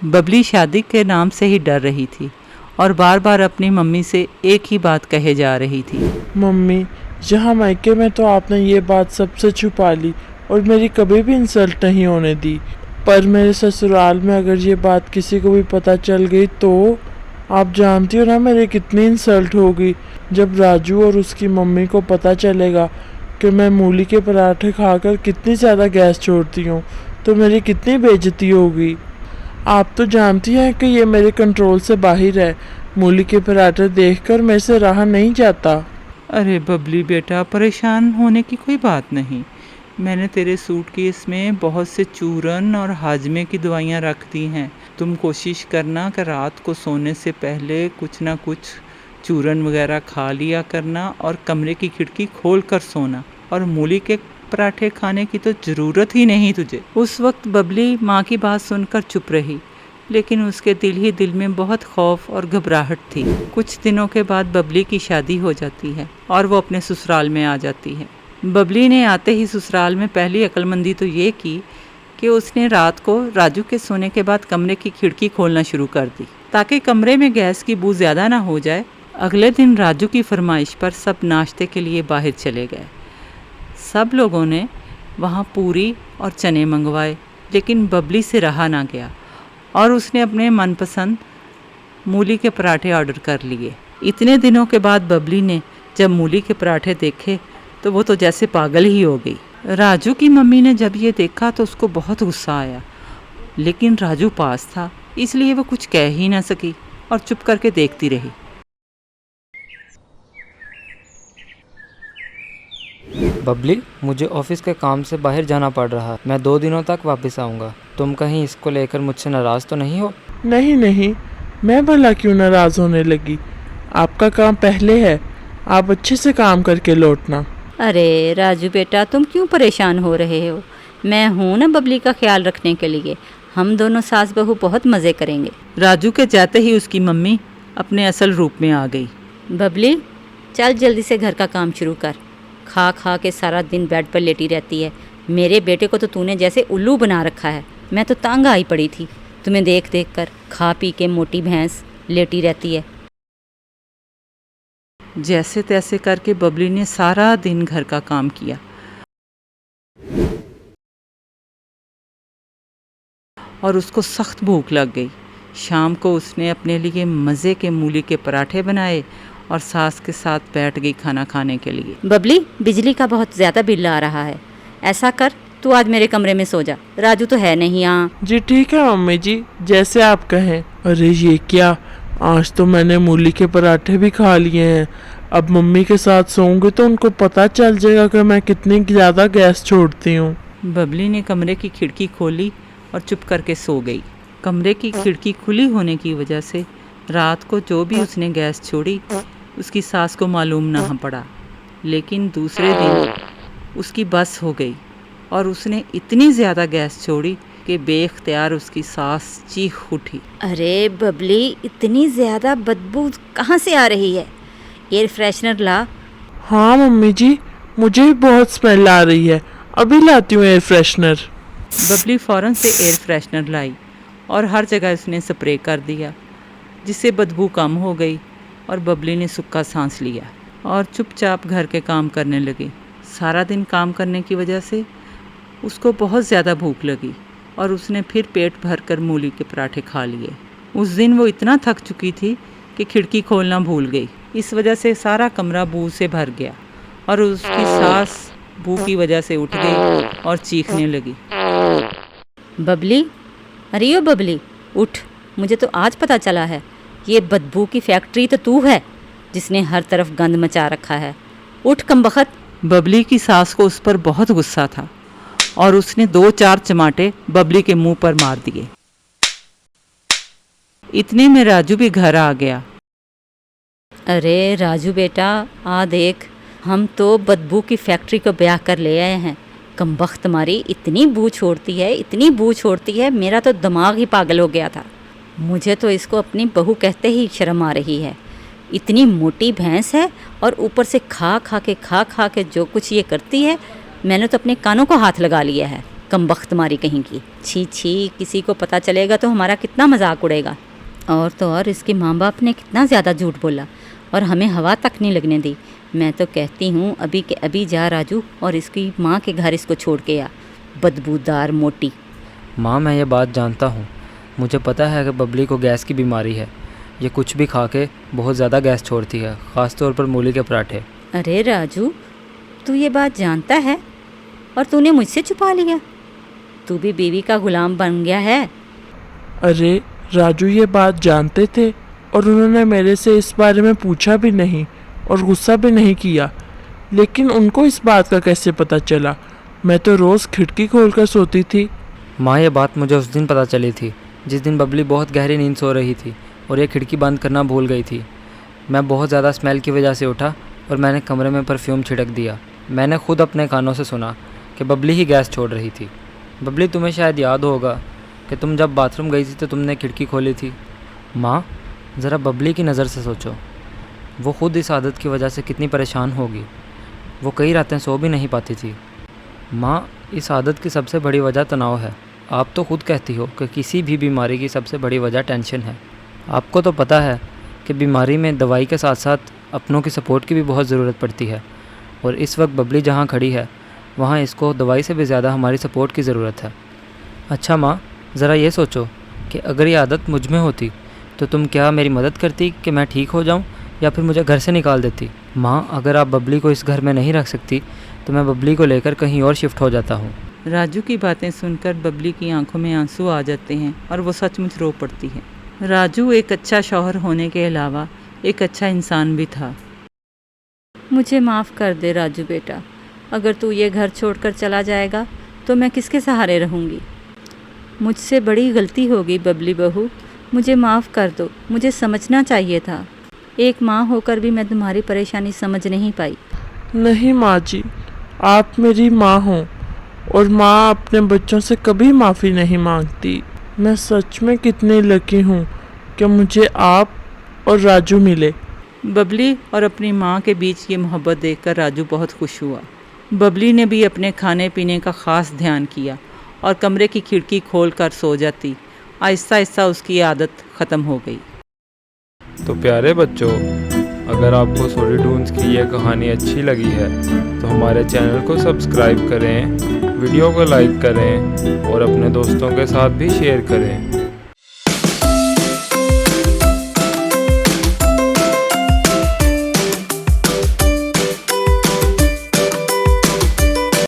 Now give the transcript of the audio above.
बबली शादी के नाम से ही डर रही थी और बार बार अपनी मम्मी से एक ही बात कहे जा रही थी। मम्मी, यहाँ मायके में तो आपने ये बात सबसे छुपा ली और मेरी कभी भी इंसल्ट नहीं होने दी, पर मेरे ससुराल में अगर ये बात किसी को भी पता चल गई तो आप जानती हो ना मेरी कितनी इंसल्ट होगी। जब राजू और उसकी मम्मी को पता चलेगा कि मैं मूली के पराठे खाकर कितनी ज़्यादा गैस छोड़ती हूँ तो मेरी कितनी बेइज्जती होगी। आप तो जानती हैं कि ये मेरे कंट्रोल से बाहर है। मूली के पराठे देखकर मेरे से रहा नहीं जाता। अरे बबली बेटा, परेशान होने की कोई बात नहीं। मैंने तेरे सूटकेस में बहुत से चूरन और हाजमे की दवाइयाँ रख दी हैं। तुम कोशिश करना कि रात को सोने से पहले कुछ ना कुछ चूरन वगैरह खा लिया करना और कमरे की खिड़की खोल कर सोना। और मूली के पराठे खाने की तो ज़रूरत ही नहीं तुझे। उस वक्त बबली माँ की बात सुनकर चुप रही, लेकिन उसके दिल ही दिल में बहुत खौफ और घबराहट थी। कुछ दिनों के बाद बबली की शादी हो जाती है और वो अपने ससुराल में आ जाती है। बबली ने आते ही ससुराल में पहली अक्लमंदी तो ये की कि उसने रात को राजू के सोने के बाद कमरे की खिड़की खोलना शुरू कर दी ताकि कमरे में गैस की बू ज़्यादा ना हो जाए। अगले दिन राजू की फरमाइश पर सब नाश्ते के लिए बाहर चले गए। सब लोगों ने वहाँ पूरी और चने मंगवाए, लेकिन बबली से रहा ना गया और उसने अपने मनपसंद मूली के पराठे ऑर्डर कर लिए। इतने दिनों के बाद बबली ने जब मूली के पराठे देखे तो वो तो जैसे पागल ही हो गई। राजू की मम्मी ने जब ये देखा तो उसको बहुत गुस्सा आया, लेकिन राजू पास था इसलिए वो कुछ कह ही ना सकी और चुप करके देखती रही। बबली, मुझे ऑफिस के काम से बाहर जाना पड़ रहा है। मैं 2 दिनों तक वापस आऊँगा। तुम कहीं इसको लेकर मुझसे नाराज़ तो नहीं हो? नहीं नहीं, मैं भला क्यों नाराज़ होने लगी। आपका काम पहले है, आप अच्छे से काम करके लौटना। अरे राजू बेटा, तुम क्यों परेशान हो रहे हो? मैं हूँ ना बबली का ख्याल रखने के लिए। हम दोनों सास बहू बहुत मज़े करेंगे। राजू के जाते ही उसकी मम्मी अपने असल रूप में आ गई। बबली, चल जल्दी से घर का काम शुरू कर। खा खा के सारा दिन बेड पर लेटी रहती है। मेरे बेटे को तो तूने जैसे उल्लू बना रखा है। मैं तो तंग आई पड़ी थी तुम्हें देख देख कर। खा पी के मोटी भैंस लेटी रहती है। जैसे तैसे करके बबली ने सारा दिन घर का काम किया और उसको सख्त भूख लग गई। शाम को उसने अपने लिए मज़े के मूली के पराठे बनाए और सास के साथ बैठ गई खाना खाने के लिए। बबली, बिजली का बहुत ज़्यादा बिल आ रहा है। ऐसा कर, तू आज मेरे कमरे में सो जा। राजू तो है नहीं यहाँ। जी ठीक है मम्मी जी, जैसे आप कहें। अरे ये क्या, आज तो मैंने मूली के पराठे भी खा लिए हैं। अब मम्मी के साथ सोऊंगी तो उनको पता चल जाएगा कि मैं कितनी ज़्यादा गैस छोड़ती हूँ। बबली ने कमरे की खिड़की खोली और चुप करके सो गई। कमरे की खिड़की खुली होने की वजह से रात को जो भी उसने गैस छोड़ी उसकी सास को मालूम ना पड़ा, लेकिन दूसरे दिन उसकी बस हो गई और उसने इतनी ज़्यादा गैस छोड़ी कि बेख्तियार उसकी सास चीख उठी। अरे बबली, इतनी ज़्यादा बदबू कहाँ से आ रही है? एयर फ्रेशनर ला। हाँ मम्मी जी, मुझे भी बहुत स्मेल आ रही है, अभी लाती हूँ एयर फ्रेशनर। बबली फ़ौरन से एयर फ्रेशनर लाई और हर जगह उसने स्प्रे कर दिया, जिससे बदबू कम हो गई और बबली ने सुक्का सांस लिया और चुपचाप घर के काम करने लगी। सारा दिन काम करने की वजह से उसको बहुत ज़्यादा भूख लगी और उसने फिर पेट भर कर मूली के पराठे खा लिए। उस दिन वो इतना थक चुकी थी कि खिड़की खोलना भूल गई। इस वजह से सारा कमरा बू से भर गया और उसकी सास बू की वजह से उठ गई और चीखने लगी। बबली, अरे ओ बबली, उठ। मुझे तो आज पता चला है ये बदबू की फैक्ट्री तो तू है जिसने हर तरफ गंद मचा रखा है। उठ कमबख्त। बबली की सास को उस पर बहुत गुस्सा था और उसने 2-4 चमाटे बबली के मुंह पर मार दिए। इतने में राजू भी घर आ गया। अरे राजू बेटा, आ देख, हम तो बदबू की फैक्ट्री को ब्याह कर ले आए हैं। कमबख्त तुम्हारी इतनी बू छोड़ती है, इतनी बू छोड़ती है, मेरा तो दिमाग ही पागल हो गया था। मुझे तो इसको अपनी बहू कहते ही शर्म आ रही है। इतनी मोटी भैंस है और ऊपर से खा खा के जो कुछ ये करती है, मैंने तो अपने कानों को हाथ लगा लिया है। कमबख्त मारी कहीं की। छी छी, किसी को पता चलेगा तो हमारा कितना मजाक उड़ेगा। और तो और इसके माँ बाप ने कितना ज़्यादा झूठ बोला और हमें हवा तक नहीं लगने दी। मैं तो कहती हूँ अभी के अभी जा राजू और इसकी माँ के घर इसको छोड़ के आ, बदबूदार मोटी। माँ, मैं ये बात जानता हूँ। मुझे पता है कि बबली को गैस की बीमारी है। ये कुछ भी खा के बहुत ज़्यादा गैस छोड़ती है, ख़ास तौर पर मूली के पराठे। अरे राजू, तू ये बात जानता है और तूने मुझसे छुपा लिया। तू भी बीवी का गुलाम बन गया है। अरे राजू ये बात जानते थे और उन्होंने मेरे से इस बारे में पूछा भी नहीं और गुस्सा भी नहीं किया। लेकिन उनको इस बात का कैसे पता चला? मैं तो रोज़ खिड़की खोलकर सोती थी। माँ, ये बात मुझे उस दिन पता चली थी जिस दिन बबली बहुत गहरी नींद सो रही थी और ये खिड़की बंद करना भूल गई थी। मैं बहुत ज़्यादा स्मेल की वजह से उठा और मैंने कमरे में परफ्यूम छिड़क दिया। मैंने खुद अपने कानों से सुना कि बबली ही गैस छोड़ रही थी। बबली, तुम्हें शायद याद होगा कि तुम जब बाथरूम गई थी तो तुमने खिड़की खोली थी। माँ, ज़रा बबली की नज़र से सोचो। वो खुद इस आदत की वजह से कितनी परेशान होगी। वो कई रातें सो भी नहीं पाती थी। माँ, इस आदत की सबसे बड़ी वजह तनाव है। आप तो खुद कहती हो कि किसी भी बीमारी की सबसे बड़ी वजह टेंशन है। आपको तो पता है कि बीमारी में दवाई के साथ साथ अपनों की सपोर्ट की भी बहुत ज़रूरत पड़ती है। और इस वक्त बबली जहाँ खड़ी है वहाँ इसको दवाई से भी ज़्यादा हमारी सपोर्ट की ज़रूरत है। अच्छा माँ, ज़रा ये सोचो कि अगर ये आदत मुझ में होती तो तुम क्या मेरी मदद करती कि मैं ठीक हो जाऊँ, या फिर मुझे घर से निकाल देती? माँ, अगर आप बबली को इस घर में नहीं रख सकती तो मैं बबली को लेकर कहीं और शिफ्ट हो जाता हूँ। राजू की बातें सुनकर बबली की आंखों में आंसू आ जाते हैं और वो सचमुच रो पड़ती है। राजू एक अच्छा शौहर होने के अलावा एक अच्छा इंसान भी था। मुझे माफ़ कर दे राजू बेटा, अगर तू ये घर छोड़कर चला जाएगा तो मैं किसके सहारे रहूँगी। मुझसे बड़ी गलती होगी बबली बहू, मुझे माफ़ कर दो। मुझे समझना चाहिए था। एक माँ होकर भी मैं तुम्हारी परेशानी समझ नहीं पाई। नहीं माँ जी, आप मेरी माँ हो और माँ अपने बच्चों से कभी माफ़ी नहीं मांगती। मैं सच में कितनी लकी हूँ कि मुझे आप और राजू मिले। बबली और अपनी माँ के बीच ये मोहब्बत देखकर राजू बहुत खुश हुआ। बबली ने भी अपने खाने पीने का ख़ास ध्यान किया और कमरे की खिड़की खोलकर सो जाती। आहिस्ता आहिस्ता उसकी आदत ख़त्म हो गई। तो प्यारे बच्चों, अगर आपको स्टोरी टून्स की यह कहानी अच्छी लगी है तो हमारे चैनल को सब्सक्राइब करें, वीडियो को लाइक करें और अपने दोस्तों के साथ भी शेयर करें।